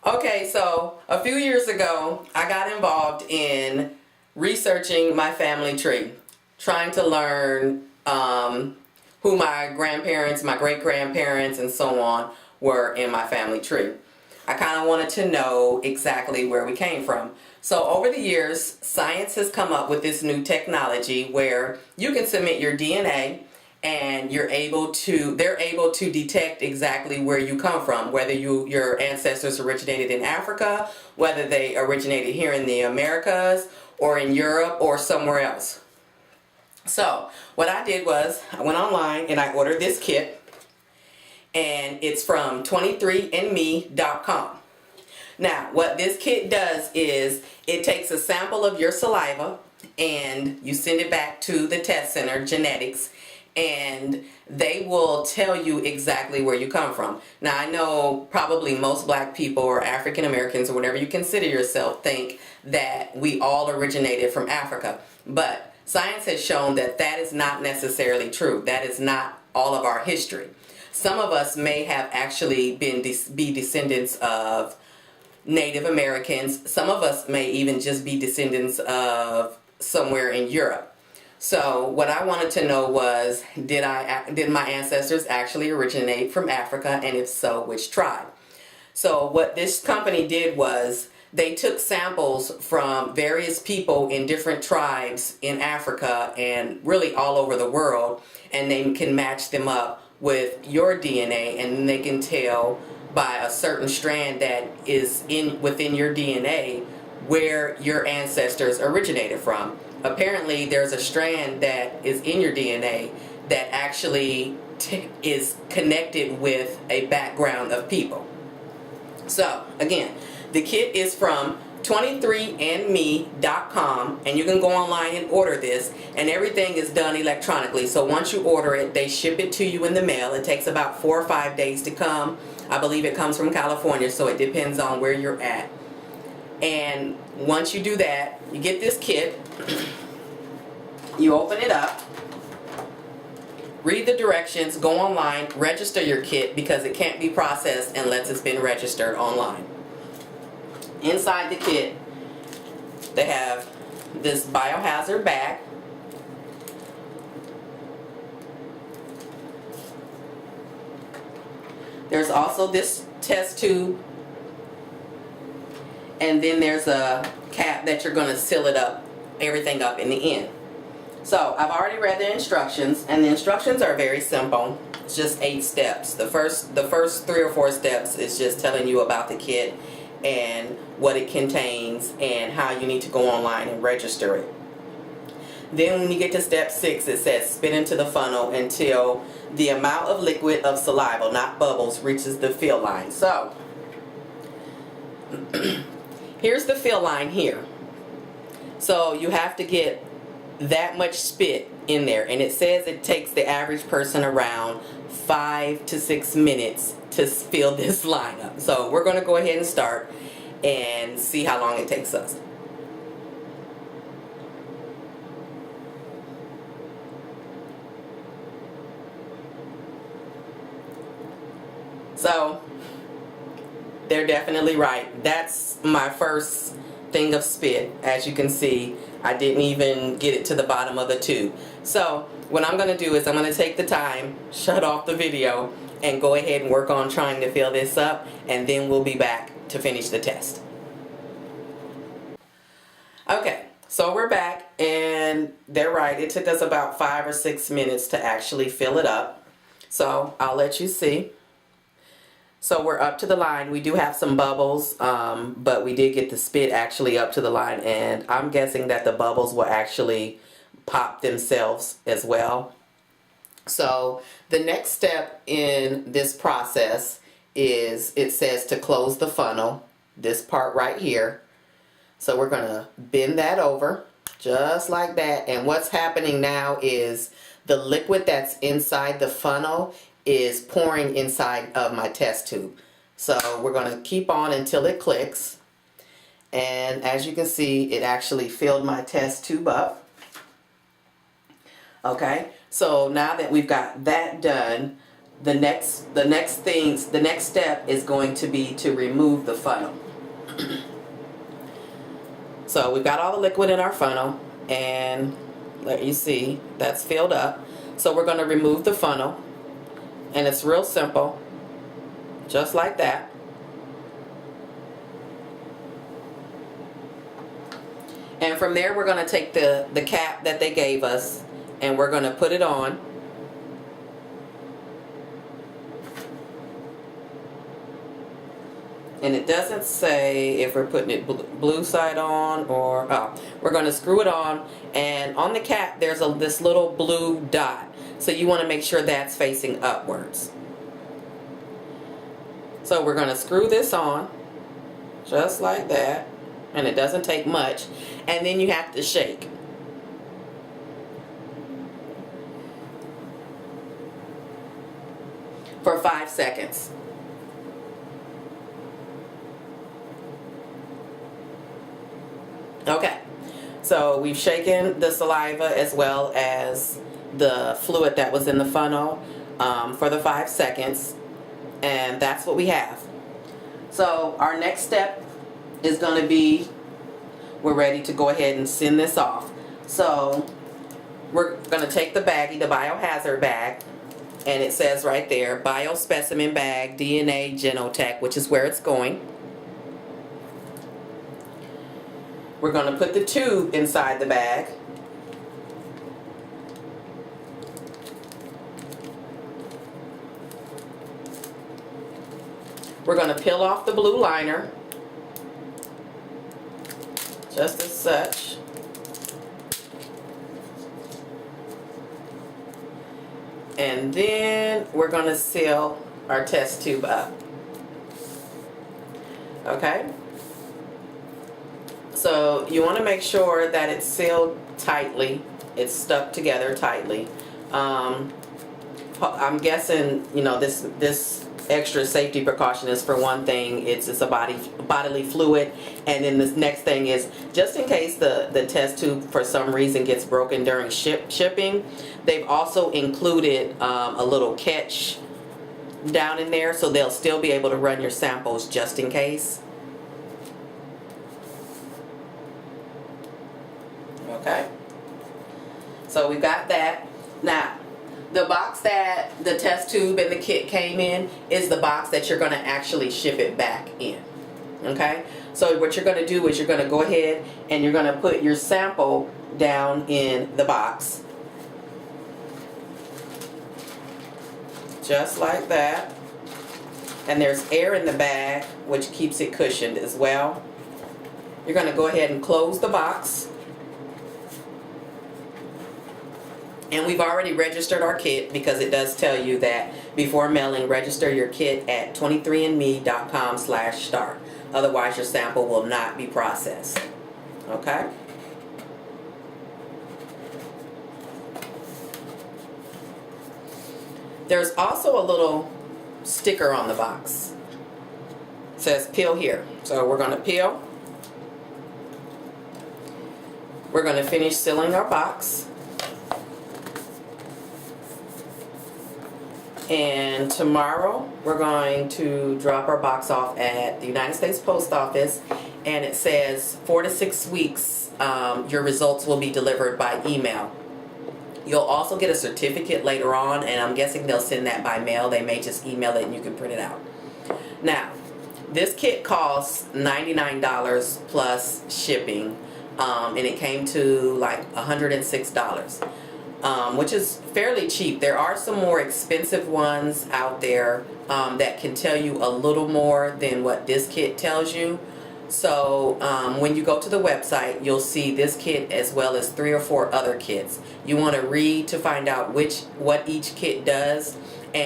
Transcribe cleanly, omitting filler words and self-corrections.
Okay, so a few years ago, I got involved in researching my family tree, trying to learn who my grandparents, my great-grandparents, and so on were in my family tree. I kind of wanted to know exactly where we came from. So over the years, science has come up with this new technology where you can submit your DNA and they're able to detect exactly where you come from, whether your ancestors originated in Africa, whether they originated here in the Americas or in Europe or somewhere else. So what I did was I went online and I ordered this kit, and it's from 23andme.com. Now, what this kit does is it takes a sample of your saliva and you send it back to the test center, genetics, and they will tell you exactly where you come from. Now, I know probably most black people or African Americans or whatever you consider yourself think that we all originated from Africa, but science has shown that that is not necessarily true. That is not all of our history. Some of us may have actually be descendants of Native Americans. Some of us may even just be descendants of somewhere in Europe. So what I wanted to know was, did my ancestors actually originate from Africa, and if so, which tribe? So what this company did was they took samples from various people in different tribes in Africa and really all over the world, and they can match them up with your DNA, and they can tell by a certain strand that is within your DNA where your ancestors originated from. Apparently there's a strand that is in your DNA that actually is connected with a background of people. So again, the kit is from 23andme.com, and you can go online and order this, and everything is done electronically. So once you order it, they ship it to you in the mail. It takes about 4 or 5 days to come. I believe it comes from California, so it depends on where you're at. And once you do that, you get this kit, you open it up, read the directions, go online, register your kit because it can't be processed unless it's been registered online. Inside the kit, they have this biohazard bag. There's also this test tube, and then there's a cap that you're going to seal everything up in the end. So I've already read the instructions, and the instructions are very simple. It's just 8 steps. The first 3 or 4 steps is just telling you about the kit and what it contains and how you need to go online and register it. Then when you get to step 6, it says spit into the funnel until the amount of liquid of saliva, not bubbles, reaches the fill line. So here's the fill line here. So you have to get that much spit in there, and it says it takes the average person around 5 to 6 minutes to fill this line up. So we're going to go ahead and start and see how long it takes us. So they're definitely right. That's my first thing of spit. As you can see, I didn't even get it to the bottom of the tube. So what I'm going to do is I'm going to take the time, shut off the video, and go ahead and work on trying to fill this up, and then we'll be back to finish the test. Okay, so we're back, and they're right. It took us about 5 or 6 minutes to actually fill it up. So I'll let you see. So we're up to the line. We do have some bubbles, but we did get the spit actually up to the line, and I'm guessing that the bubbles will actually pop themselves as well. So the next step in this process is, it says to close the funnel, this part right here. So we're going to bend that over just like that, and what's happening now is the liquid that's inside the funnel is pouring inside of my test tube. So we're going to keep on until it clicks, and as you can see, it actually filled my test tube up. Okay, so now that we've got that done, the next step is going to be to remove the funnel. So we've got all the liquid in our funnel, and let you see that's filled up. So we're going to remove the funnel, and it's real simple, just like that. And from there we're going to take the cap that they gave us, and we're going to put it on. And it doesn't say if we're putting it blue side on or, we're going to screw it on, and on the cap there's this little blue dot, so you want to make sure that's facing upwards. So we're going to screw this on just like that, and it doesn't take much, and then you have to shake. For 5 seconds. Okay, so we've shaken the saliva as well as the fluid that was in the funnel for the 5 seconds, and that's what we have. So our next step is going to be, we're ready to go ahead and send this off. So we're going to take the baggie, the biohazard bag, and it says right there, biospecimen bag, DNA Genotech, which is where it's going. We're going to put the tube inside the bag. We're going to peel off the blue liner, just as such. And then we're going to seal our test tube up. Okay? So you want to make sure that it's sealed tightly, it's stuck together tightly. I'm guessing, you know, this extra safety precaution is, for one thing, it's a bodily fluid, and then this next thing is, just in case the test tube for some reason gets broken during shipping, they've also included a little catch down in there, so they'll still be able to run your samples just in case. Okay, so we've got that. Now, the box that the test tube and the kit came in is the box that you're going to actually ship it back in. Okay, so what you're going to do is you're going to go ahead and you're going to put your sample down in the box, just like that. And there's air in the bag, which keeps it cushioned as well. You're going to go ahead and close the box. And we've already registered our kit, because it does tell you that before mailing, register your kit at 23andme.com/start. Otherwise, your sample will not be processed. Okay? There's also a little sticker on the box. It says peel here. So we're going to peel. We're going to finish sealing our box. And tomorrow we're going to drop our box off at the United States Post Office, and it says 4 to 6 weeks your results will be delivered by email. You'll also get a certificate later on, and I'm guessing they'll send that by mail. They may just email it and you can print it out. Now, this kit costs $99 plus shipping, and it came to like $106. Which is fairly cheap. There are some more expensive ones out there that can tell you a little more than what this kit tells you. So when you go to the website, you'll see this kit as well as 3 or 4 other kits. You want to read to find out what each kit does.